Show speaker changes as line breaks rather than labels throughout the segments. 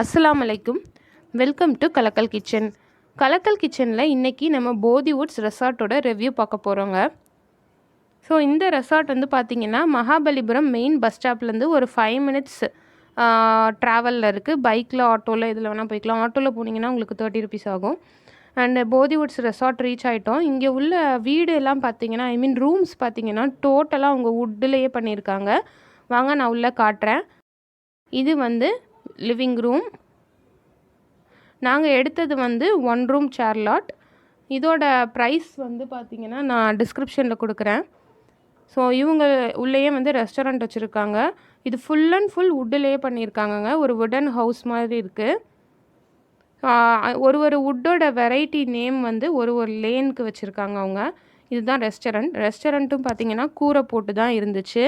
அஸ்ஸலாமு அலைக்கும். Welcome to Kalakkal kitchen. கலக்கல் கிச்சனில் இன்றைக்கி நம்ம போதிவுட்ஸ் ரெசார்ட்டோட ரிவ்யூ பார்க்க போகிறோங்க. ஸோ இந்த ரெசார்ட் வந்து பார்த்திங்கன்னா மகாபலிபுரம் மெயின் பஸ் ஸ்டாப்லேருந்து ஒரு 5 மினிட்ஸ் ட்ராவலில் இருக்குது. பைக்கில் ஆட்டோவில் இதில் வேணால் போய்க்கலாம். ஆட்டோவில் போனீங்கன்னா உங்களுக்கு 30 ருபீஸ் ஆகும். அண்டு போதிவுட்ஸ் ரெசார்ட் ரீச் ஆகிட்டோம். இங்கே உள்ள வீடு எல்லாம் பார்த்திங்கன்னா ரூம்ஸ் பார்த்திங்கன்னா டோட்டலாக அவங்க வுட்டிலேயே பண்ணியிருக்காங்க. வாங்க நான் உள்ளே காட்டுறேன். இது வந்து லிவிங் ரூம். நாங்கள் எடுத்தது வந்து 1 ரூம் சேர்லாட். இதோட ப்ரைஸ் வந்து பார்த்திங்கன்னா நான் டிஸ்கிரிப்ஷனில் கொடுக்குறேன். ஸோ இவங்க உள்ளேயே வந்து ரெஸ்டாரண்ட் வச்சுருக்காங்க. இது ஃபுல் அண்ட் ஃபுல் வுட்டிலேயே பண்ணியிருக்காங்கங்க. ஒரு வுடன் ஹவுஸ் மாதிரி இருக்குது. ஒரு வுட்டோட வெரைட்டி நேம் வந்து ஒரு லேனுக்கு வச்சுருக்காங்க அவங்க. இதுதான் ரெஸ்டாரண்ட்டும் பார்த்திங்கன்னா கூரை போட்டு தான் இருந்துச்சு.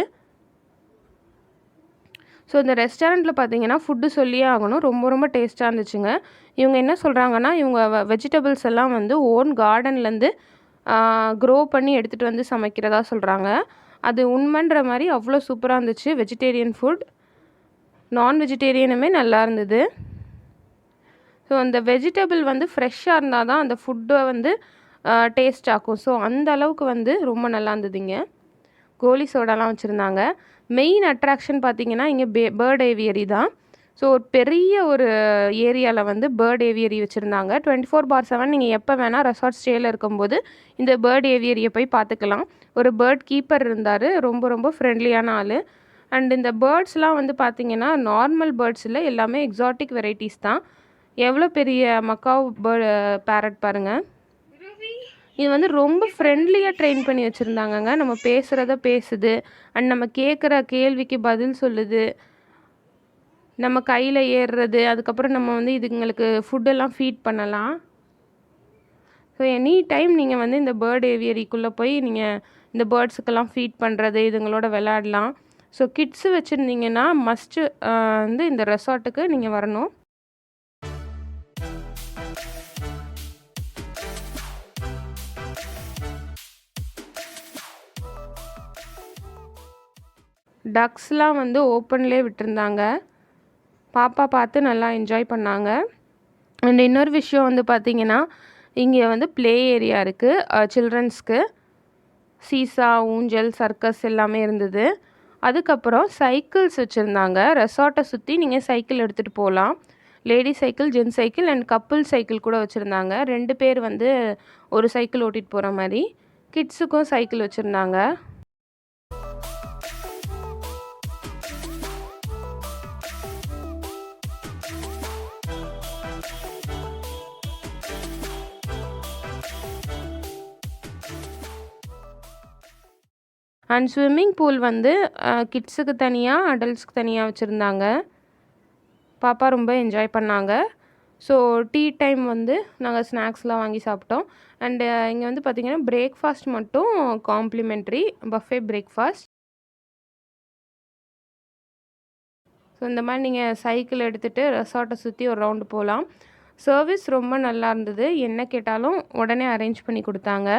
ஸோ இந்த ரெஸ்டாரண்ட்டில் பார்த்தீங்கன்னா ஃபுட்டு சொல்லியே ஆகணும். ரொம்ப ரொம்ப டேஸ்ட்டாக இருந்துச்சுங்க. இவங்க என்ன சொல்கிறாங்கன்னா இவங்க வெஜிடபிள்ஸ் எல்லாம் வந்து ஓன் கார்டன்லேருந்து க்ரோ பண்ணி எடுத்துகிட்டு வந்து சமைக்கிறதா சொல்கிறாங்க. அது உண்மைன்ற மாதிரி அவ்வளோ சூப்பராக இருந்துச்சு. வெஜிடேரியன் ஃபுட், நான் வெஜிடேரியனுமே நல்லா இருந்தது. ஸோ அந்த வெஜிடபிள் வந்து ஃப்ரெஷ்ஷாக இருந்தால் தான் அந்த ஃபுட்டை வந்து டேஸ்ட் ஆகும். ஸோ அந்த அளவுக்கு வந்து ரொம்ப நல்லா இருந்ததுங்க. கோலி சோடாலாம் வச்சுருந்தாங்க. மெயின் அட்ராக்ஷன் பார்த்திங்கன்னா இங்கே பேர்ட் ஏவியரி தான். ஸோ ஒரு பெரிய ஒரு ஏரியாவில் வந்து பேர்ட் ஏவியரி வச்சுருந்தாங்க. 24/7 நீங்கள் எப்போ வேணால் ரெசார்ட் ஸ்டேயில் இருக்கும்போது இந்த பேர்ட் ஏவியரியை போய் பார்த்துக்கலாம். ஒரு பேர்ட் கீப்பர் இருந்தார். ரொம்ப ரொம்ப ஃப்ரெண்ட்லியான ஆள். அண்ட் இந்த பேர்ட்ஸ்லாம் வந்து பார்த்திங்கன்னா நார்மல் பேர்ட்ஸ் இல்லை, எல்லாமே எக்ஸாட்டிக் வெரைட்டிஸ் தான். எவ்வளோ பெரிய மக்காவ் பேரட் பாருங்கள். இது வந்து ரொம்ப ஃப்ரெண்ட்லியாக ட்ரெயின் பண்ணி வச்சுருந்தாங்கங்க. நம்ம பேசுகிறத பேசுது, அண்ட் நம்ம கேட்குற கேள்விக்கு பதில் சொல்லுது, நம்ம கையில் ஏறுறது, அதுக்கப்புறம் நம்ம வந்து இதுங்களுக்கு ஃபுட்டெல்லாம் ஃபீட் பண்ணலாம். ஸோ எனி டைம் நீங்கள் வந்து இந்த பேர்ட் ஏவியரிக்குள்ளே போய் நீங்கள் இந்த பேர்ட்ஸுக்கெல்லாம் ஃபீட் பண்ணுறது, இதுங்களோட விளையாடலாம். ஸோ கிட்ஸு வச்சுருந்தீங்கன்னா மஸ்ட்டு வந்து இந்த ரெசார்ட்டுக்கு நீங்கள் வரணும். டக்ஸ்லாம் வந்து ஓப்பன்லேயே விட்டுருந்தாங்க. பாப்பா பார்த்து நல்லா என்ஜாய் பண்ணாங்க. அண்ட் இன்னொரு விஷயம் வந்து பார்த்திங்கன்னா இங்கே வந்து ப்ளே ஏரியா இருக்குது சில்ட்ரன்ஸ்க்கு. சீசா, ஊஞ்சல், சர்க்கஸ் எல்லாமே இருந்தது. அதுக்கப்புறம் சைக்கிள்ஸ் வச்சுருந்தாங்க. ரெசார்ட்டை சுற்றி நீங்கள் சைக்கிள் எடுத்துகிட்டு போகலாம். Lady cycle, gents cycle and couple cycle கூட வச்சுருந்தாங்க. 2 பேர் வந்து ஒரு சைக்கிள் ஓட்டிகிட்டு போகிற மாதிரி. கிட்ஸுக்கும் சைக்கிள் வச்சுருந்தாங்க. அண்ட் ஸ்விம்மிங் பூல் வந்து கிட்ஸுக்கு தனியாக, அடல்ட்ஸ்க்கு தனியாக வச்சுருந்தாங்க. பாப்பா ரொம்ப என்ஜாய் பண்ணாங்க. ஸோ டீ டைம் வந்து நாங்கள் ஸ்நாக்ஸ்லாம் வாங்கி சாப்பிட்டோம். அண்டு இங்கே வந்து பார்த்திங்கன்னா பிரேக்ஃபாஸ்ட் மட்டும் காம்ப்ளிமெண்ட்ரி பஃபே பிரேக்ஃபாஸ்ட். ஸோ இந்த மாதிரி நீங்கள் சைக்கிள் எடுத்துகிட்டு ரெசார்ட்டை சுற்றி ஒரு ரவுண்டு போகலாம். சர்வீஸ் ரொம்ப நல்லா இருந்தது. என்ன கேட்டாலும் உடனே அரேஞ்ச் பண்ணி கொடுத்தாங்க.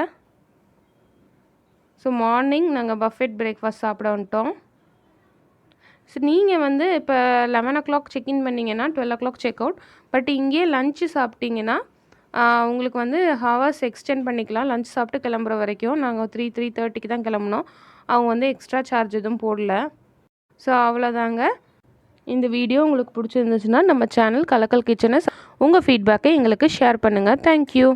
ஸோ மார்னிங் நாங்கள் பஃபெட் பிரேக்ஃபாஸ்ட் சாப்பிட வந்துட்டோம். ஸோ நீங்கள் வந்து இப்போ 11 o'clock செக்இன் பண்ணிங்கன்னா 12 o'clock செக் அவுட். பட் இங்கேயே லஞ்சு சாப்பிட்டிங்கன்னா உங்களுக்கு வந்து ஹவர்ஸ் எக்ஸ்டெண்ட் பண்ணிக்கலாம். லஞ்ச் சாப்பிட்டு கிளம்புற வரைக்கும். நாங்கள் 3:30க்கு தான் கிளம்புனோம். அவங்க வந்து எக்ஸ்ட்ரா சார்ஜ் எதுவும் போடல. ஸோ அவ்வளோதாங்க. இந்த வீடியோ உங்களுக்கு பிடிச்சிருந்துச்சுன்னா நம்ம சேனல் கலக்கல் கிச்சனை உங்கள் ஃபீட்பேக்கை எங்களுக்கு ஷேர் பண்ணுங்கள். தேங்க்யூ.